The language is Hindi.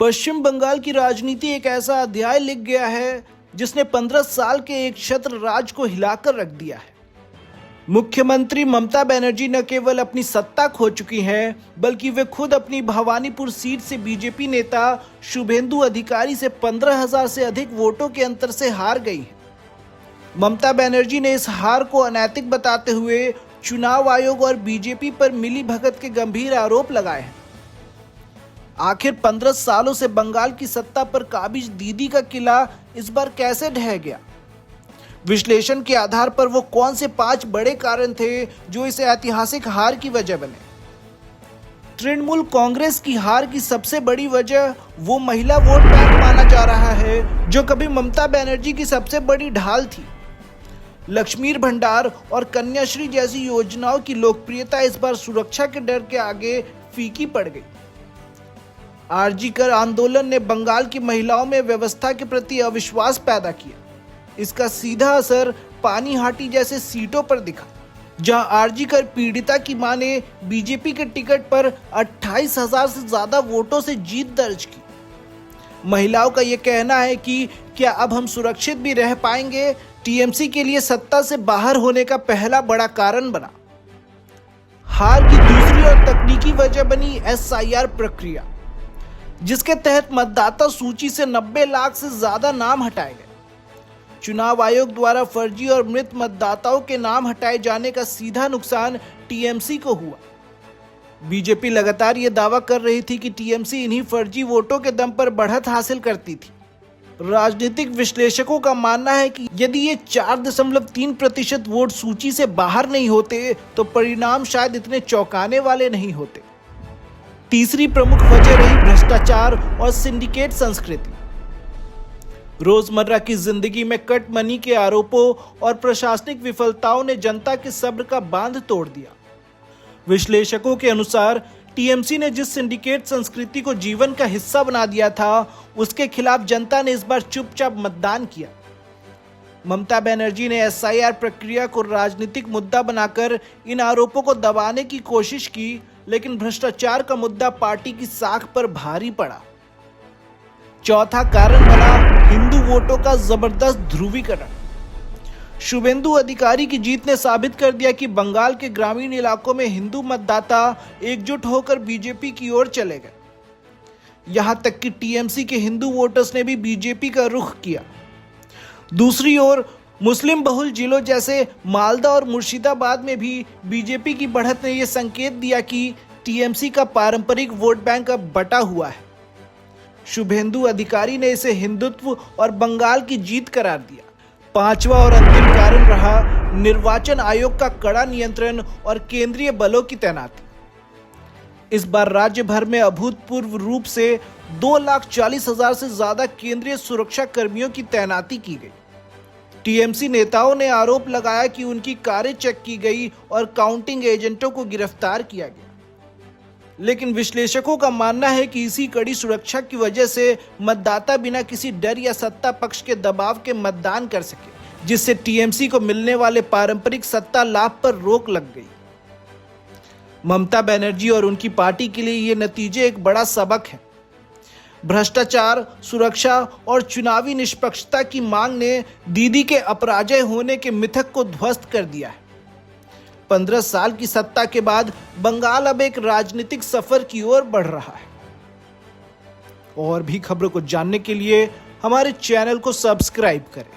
पश्चिम बंगाल की राजनीति एक ऐसा अध्याय लिख गया है जिसने 15 साल के एक छत्र राज को हिलाकर रख दिया है। मुख्यमंत्री ममता बनर्जी न केवल अपनी सत्ता खो चुकी हैं, बल्कि वे खुद अपनी भवानीपुर सीट से बीजेपी नेता शुभेंदु अधिकारी से 15,000 से अधिक वोटों के अंतर से हार गई हैं। ममता बनर्जी ने इस हार को अनैतिक बताते हुए चुनाव आयोग और बीजेपी पर मिली भगत के गंभीर आरोप लगाए हैं। आखिर 15 सालों से बंगाल की सत्ता पर काबिज दीदी का किला इस बार कैसे ढह गया? विश्लेषण के आधार पर वो कौन से 5 बड़े कारण थे जो इस ऐतिहासिक हार की वजह बने? तृणमूल कांग्रेस की हार की सबसे बड़ी वजह वो महिला वोट बैंक माना जा रहा है जो कभी ममता बनर्जी की सबसे बड़ी ढाल थी। लक्ष्मीर भंडार और कन्याश्री जैसी योजनाओं की लोकप्रियता इस बार सुरक्षा के डर के आगे फीकी पड़ गई। आरजीकर आंदोलन ने बंगाल की महिलाओं में व्यवस्था के प्रति अविश्वास पैदा किया। इसका सीधा असर पानीहाटी जैसे सीटों पर दिखा, जहां आरजीकर पीड़िता की मां ने बीजेपी के टिकट पर 28,000 से ज्यादा वोटों से जीत दर्ज की। महिलाओं का यह कहना है कि क्या अब हम सुरक्षित भी रह पाएंगे, टीएमसी के लिए सत्ता से बाहर होने का पहला बड़ा कारण बना। हार की दूसरी और तकनीकी वजह बनी एसआईआर प्रक्रिया, जिसके तहत मतदाता सूची से 90 लाख से ज्यादा नाम हटाए गए। चुनाव आयोग द्वारा फर्जी और मृत मतदाताओं के नाम हटाए जाने का सीधा नुकसान टीएमसी को हुआ। बीजेपी लगातार यह दावा कर रही थी कि टीएमसी इन्हीं फर्जी वोटों के दम पर बढ़त हासिल करती थी। राजनीतिक विश्लेषकों का मानना है कि यदि ये 4.3% वोट सूची से बाहर नहीं होते तो परिणाम शायद इतने चौंकाने वाले नहीं होते। तीसरी प्रमुख वजह रही भ्रष्टाचार और सिंडिकेट संस्कृति। रोजमर्रा की जिंदगी में कट मनी के आरोपों और प्रशासनिक विफलताओं ने जनता के सब्र का बांध तोड़ दिया। विश्लेषकों के अनुसार टीएमसी ने जिस सिंडिकेट संस्कृति को जीवन का हिस्सा बना दिया था, उसके खिलाफ जनता ने इस बार चुपचाप मतदान किया। ममता बनर्जी ने एसआईआर प्रक्रिया को राजनीतिक मुद्दा बनाकर इन आरोपों को दबाने की कोशिश की, लेकिन भ्रष्टाचार का मुद्दा पार्टी की साख पर भारी पड़ा। चौथा कारण बना हिंदू वोटों का जबरदस्त ध्रुवीकरण। शुभेंदु अधिकारी की जीत ने साबित कर दिया कि बंगाल के ग्रामीण इलाकों में हिंदू मतदाता एकजुट होकर बीजेपी की ओर चले गए। यहां तक कि टीएमसी के हिंदू वोटर्स ने भी बीजेपी का रुख किया। दूसरी ओर मुस्लिम बहुल जिलों जैसे मालदा और मुर्शिदाबाद में भी बीजेपी की बढ़त ने यह संकेत दिया कि टीएमसी का पारंपरिक वोट बैंक अब बटा हुआ है। शुभेंदु अधिकारी ने इसे हिंदुत्व और बंगाल की जीत करार दिया। पांचवा और अंतिम कारण रहा निर्वाचन आयोग का कड़ा नियंत्रण और केंद्रीय बलों की तैनाती। इस बार राज्य भर में अभूतपूर्व रूप से 2,40,000 से ज्यादा केंद्रीय सुरक्षा कर्मियों की तैनाती की गई। टीएमसी नेताओं ने आरोप लगाया कि उनकी कारें चेक की गई और काउंटिंग एजेंटों को गिरफ्तार किया गया। लेकिन विश्लेषकों का मानना है कि इसी कड़ी सुरक्षा की वजह से मतदाता बिना किसी डर या सत्ता पक्ष के दबाव के मतदान कर सके, जिससे टीएमसी को मिलने वाले पारंपरिक सत्ता लाभ पर रोक लग गई। ममता बनर्जी और उनकी पार्टी के लिए ये नतीजे एक बड़ा सबक है। भ्रष्टाचार, सुरक्षा और चुनावी निष्पक्षता की मांग ने दीदी के अपराजय होने के मिथक को ध्वस्त कर दिया है। 15 साल की सत्ता के बाद बंगाल अब एक राजनीतिक सफर की ओर बढ़ रहा है। और भी खबरों को जानने के लिए हमारे चैनल को सब्सक्राइब करें।